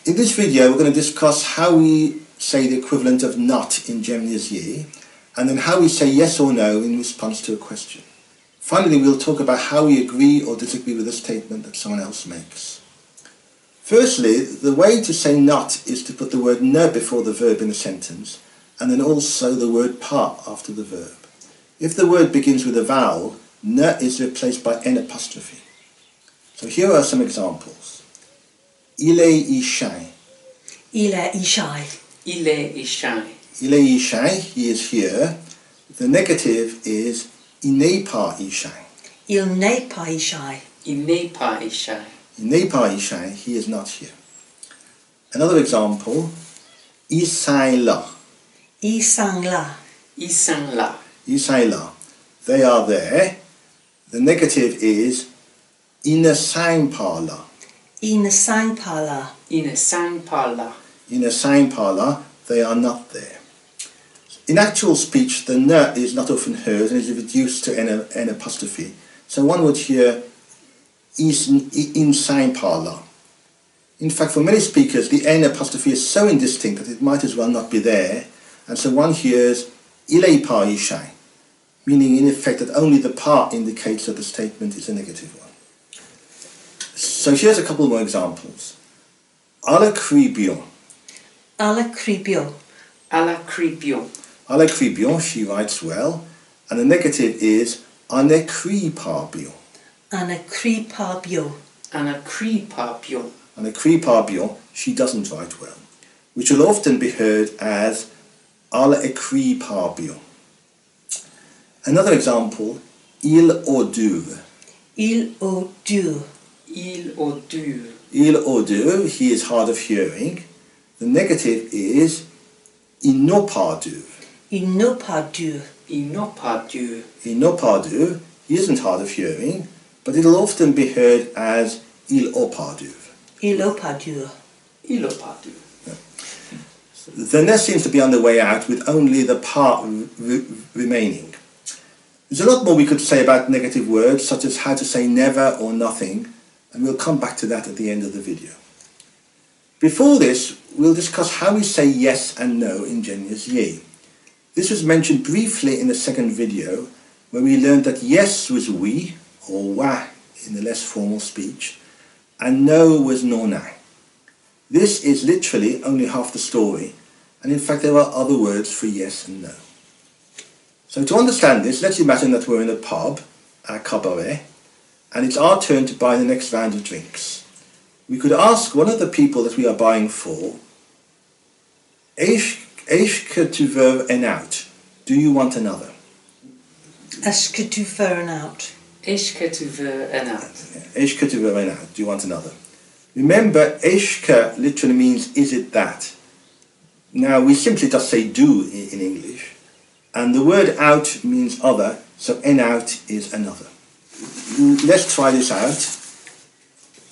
In this video we're going to discuss how we say the equivalent of not in Guernsey, and then how we say yes or no in response to a question. Finally, we'll talk about how we agree or disagree with a statement that someone else makes. Firstly, the way to say not is to put the word ne before the verb in a sentence, and then also the word pas after the verb. If the word begins with a vowel, ne is replaced by n apostrophe. So here are some examples. Il est ici. Il est ici. Il est ici. Il est ici, he is here. The negative is il n'est pas ici. Il n'est pas ici. Il n'est pas ici. Il n'est pas ici, he is not here. Another example, ils sont là. Ils sont là. Ils sont là. Ils sont là. They are there. The negative is ils ne sont pas là. Ils ne sont pas là. Ils ne sont pas là. Ils ne sont pas là. They are not there. In actual speech, the ne is not often heard and is reduced to n apostrophe. So one would hear ils ne sont pas là. In fact, for many speakers, the n apostrophe is so indistinct that it might as well not be there, and so one hears il est pas ici, meaning in effect that only the pas indicates that the statement is a negative one. So here's a couple more examples. À la cribion. À la cribion. À la cribion. À la cribion, she writes well, and the negative is à n'écrit pas bien. À n'écrit pas bien. À n'écrit pas bien. À n'écrit pas bien, she doesn't write well, which will often be heard as elle écrit pas bien. Another example, il odeur. Il odeur. Il odeur. Il odeur, he is hard of hearing. The negative is il n'a pas d'œuvre. Il n'a pas d'œuvre. Il n'a pas d'œuvre. Il n'a pas d'œuvre, he isn't hard of hearing, but it will often be heard as il n'a pas d'œuvre. Il n'a pas d'œuvre. Il n'a pas d'œuvre. The ne seems to be on the way out with only the pas remaining. There's a lot more we could say about negative words, such as how to say never or nothing, and we'll come back to that at the end of the video. Before this, we'll discuss how we say yes and no in Guernsey. This was mentioned briefly in the second video, where we learned that yes was oui, or wa in the less formal speech, and no was non. This is literally only half the story, and in fact there are other words for yes and no. So to understand this, let's imagine that we're in a pub, a cabaret, and it's our turn to buy the next round of drinks. We could ask one of the people that we are buying for, Est-ce que tu veux un autre? Do you want another? Est-ce que tu veux un autre? Est-ce que tu veux un autre? Est-ce que tu veux un autre? Do you want another? Remember, est-ce que literally means is it that? Now we simply just say do in English, and the word out means other, so un out is another. Let's try this out.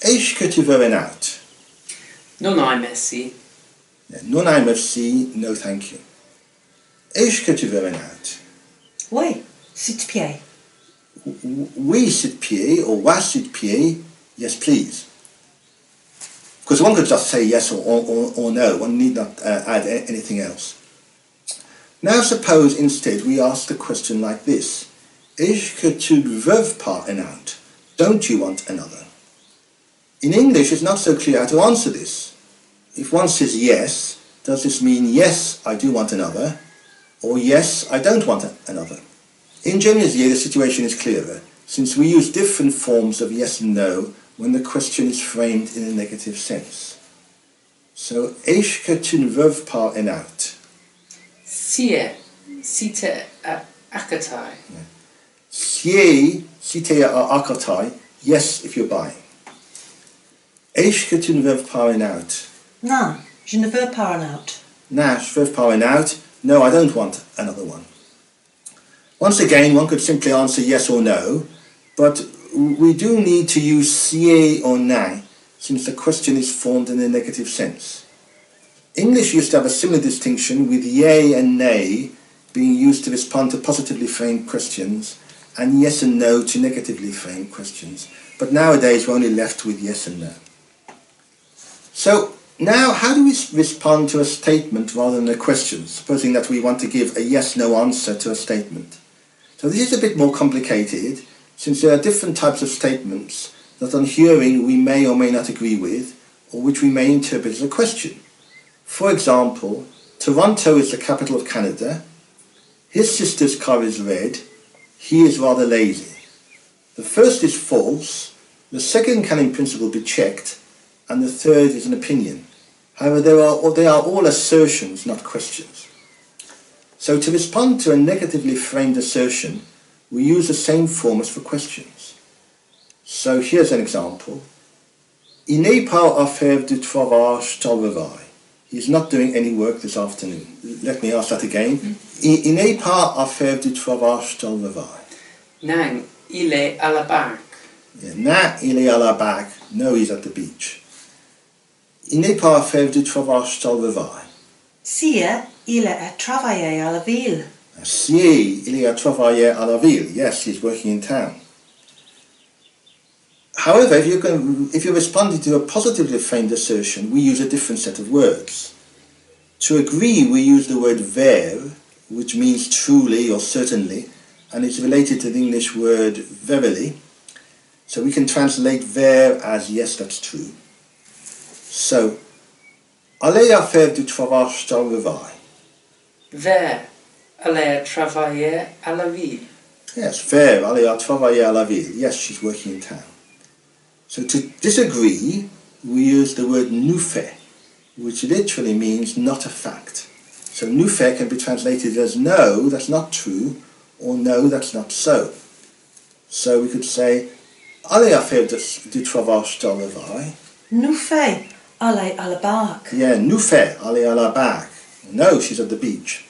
Est-ce que tu veux un autre? Non, merci. Non, merci, no thank you. Est-ce que tu veux un autre? Oui, s'il te plaît. Oui, s'il te plaît, or wa s'il te plaît, yes please. Because one could just say yes or no, one need not add anything else. Now suppose instead we ask the question like this. Est-ce que tu veux pas un autre? Don't you want another? In English it's not so clear how to answer this. If one says yes, does this mean yes, I do want another, or yes, I don't want another? In Guernsey the situation is clearer, since we use different forms of yes and no when the question is framed in a negative sense. So, est-ce que tu ne veux pas un autre? Si te akatai. Si te akatai, yes if you're buying. Est-ce que tu ne veux pas un autre? Non, je ne veux pas un autre. Non, je veux pas un autre. No, I don't want another one. Once again, one could simply answer yes or no, but we do need to use si or nay, since the question is formed in a negative sense. English used to have a similar distinction, with yea and nay being used to respond to positively framed questions, and yes and no to negatively framed questions. But nowadays we're only left with yes and no. So Now, how do we respond to a statement rather than a question, supposing that we want to give a yes-no answer to a statement? So this is a bit more complicated, since there are different types of statements that on hearing we may or may not agree with, or which we may interpret as a question. For example, Toronto is the capital of Canada. His sister's car is red. He is rather lazy. The first is false, the second can in principle be checked, and the third is an opinion. However, they are all assertions, not questions. So to respond to a negatively framed assertion, we use the same form as for questions. So here's an example. Il n'est pas à faire du travail au travail. He's not doing any work this afternoon. Let me ask that again. Il n'est pas à faire du travail au travail. Nang, il est à la barque. Yeah, na, il est à la barque. No, he's at the beach. Il n'est pas à faire du travail au travail. Sia, il est à travailler à la ville. Si, il est à travailler à la ville. Yes, he's working in town. However, if you're responding to a positively framed assertion, we use a different set of words. To agree, we use the word ver, which means truly or certainly, and it's related to the English word verily. So we can translate ver as yes, that's true. So, allez à faire du travail au travail. Vers, aller travailler à la ville. Yes, ver, allez à travailler à la ville. Yes, she's working in town. So to disagree, we use the word nous fait, which literally means not a fact. So nous fait can be translated as no, that's not true, or no, that's not so. So we could say, allez à faire du travail au travail. Nous fait aller à la barque. Yeah, nous fait aller à la barque. No, she's at the beach.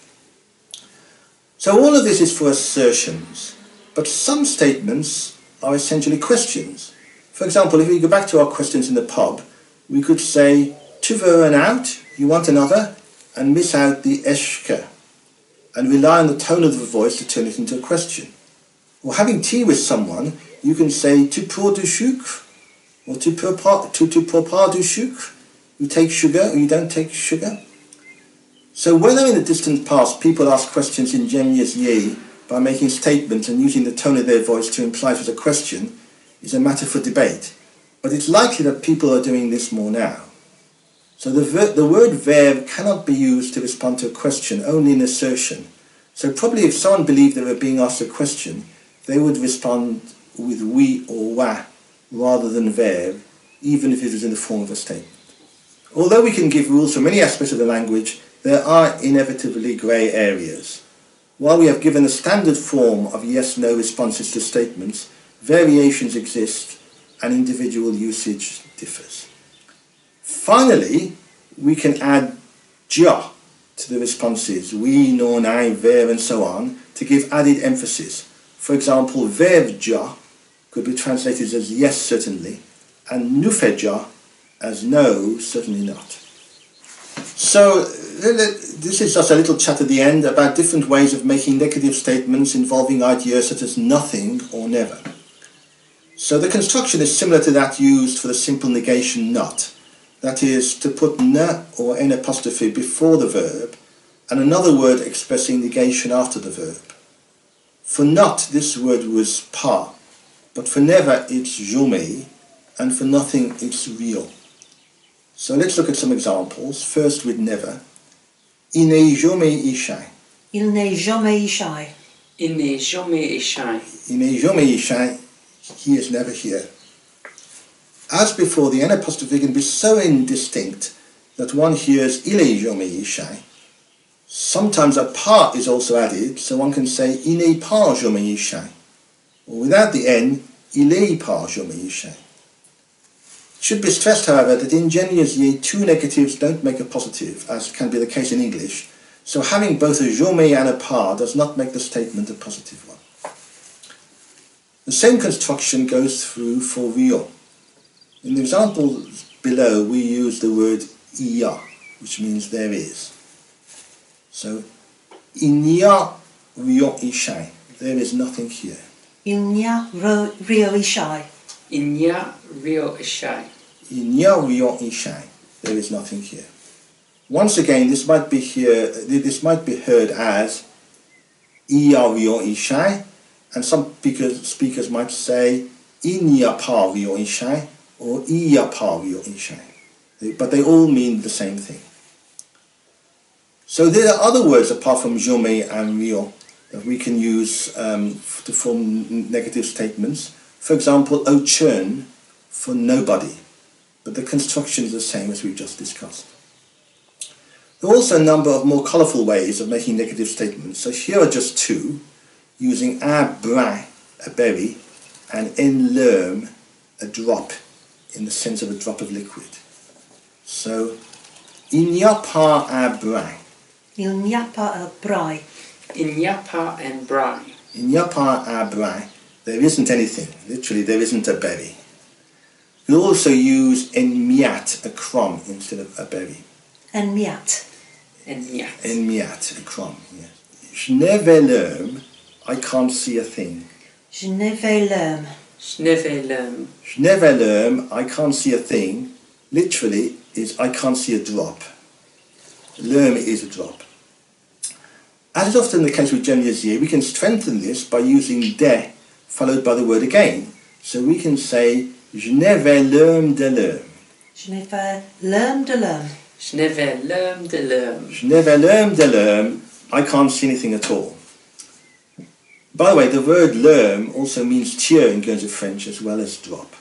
So all of this is for assertions, but some statements are essentially questions. For example, if we go back to our questions in the pub, we could say, tu veux un out, you want another, and miss out the eschke, and rely on the tone of the voice to turn it into a question. Or having tea with someone, you can say, tu prends du sucre, or tu prends pas du sucre, you take sugar or you don't take sugar. So whether in the distant past people asked questions ingeniously by making statements and using the tone of their voice to imply it was a question, is a matter for debate, but it's likely that people are doing this more now. So the word verb cannot be used to respond to a question, only an assertion. So probably if someone believed they were being asked a question, they would respond with oui or wa rather than verb, even if it was in the form of a statement. Although we can give rules for many aspects of the language, there are inevitably grey areas. While we have given a standard form of yes-no responses to statements, variations exist and individual usage differs. Finally, we can add ja to the responses, oui, non, I, ver, and so on, to give added emphasis. For example, verb ja could be translated as yes, certainly, and nous fait ja as no, certainly not. So, this is just a little chat at the end about different ways of making negative statements involving ideas such as nothing or never. So the construction is similar to that used for the simple negation not. That is, to put ne or n apostrophe before the verb and another word expressing negation after the verb. For not, this word was pas, but for never it's jamais, and for nothing it's real. So let's look at some examples. First with never. Il n'est jamais ici. Il n'est jamais ici. Il n'est jamais ici. Il n'est jamais ici. He is never here. As before, the n apostrophe can be so indistinct that one hears il est jamais ici. Sometimes a pas is also added, so one can say il n'est pas jamais ici. Or without the n, il est pas jamais ici. It should be stressed, however, that in Guernsey two negatives don't make a positive, as can be the case in English, so having both a jamais and a pas does not make the statement a positive one. The same construction goes through for real. In the examples below, we use the word il y a, which means there is. So, il n'y a rien ici. There is nothing here. Il n'y a rien ici. Il n'y a rien ici. Il n'y a rien ici. there is nothing here. Once again, this might be heard as Iavio Ishai, and some speakers might say Inyapavio Ishai or Iyapavio Ishai. But they all mean the same thing. So there are other words apart from jome and rio that we can use to form negative statements. For example, ochern for nobody, but the construction is the same as we've just discussed. There are also a number of more colourful ways of making negative statements. So here are just two, using a brin, a berry, and en lerm, a drop, in the sense of a drop of liquid. So, il n'y a pas un brin. Il n'y a pas un brai. Il n'y a pas un brin. Il n'y a pas un brin. There isn't anything. Literally, there isn't a berry. We'll also use en miat, a crumb, instead of a berry. En miat. En miat. En miat, a crumb, yes. Je ne vais l'homme, I can't see a thing. Je ne vais l'homme. Je ne vais l'homme. Je ne vais l'homme, I can't see a thing, literally is I can't see a drop. L'homme is a drop. As is often the case with Geniesier, we can strengthen this by using de followed by the word again. So we can say je ne vais l'homme de l'homme. Je ne vais l'homme de l'homme. Je ne vais l'homme de l'homme. Je ne vais l'homme de l'homme, I can't see anything at all. By the way, the word l'homme also means tear in Guernsey French as well as drop.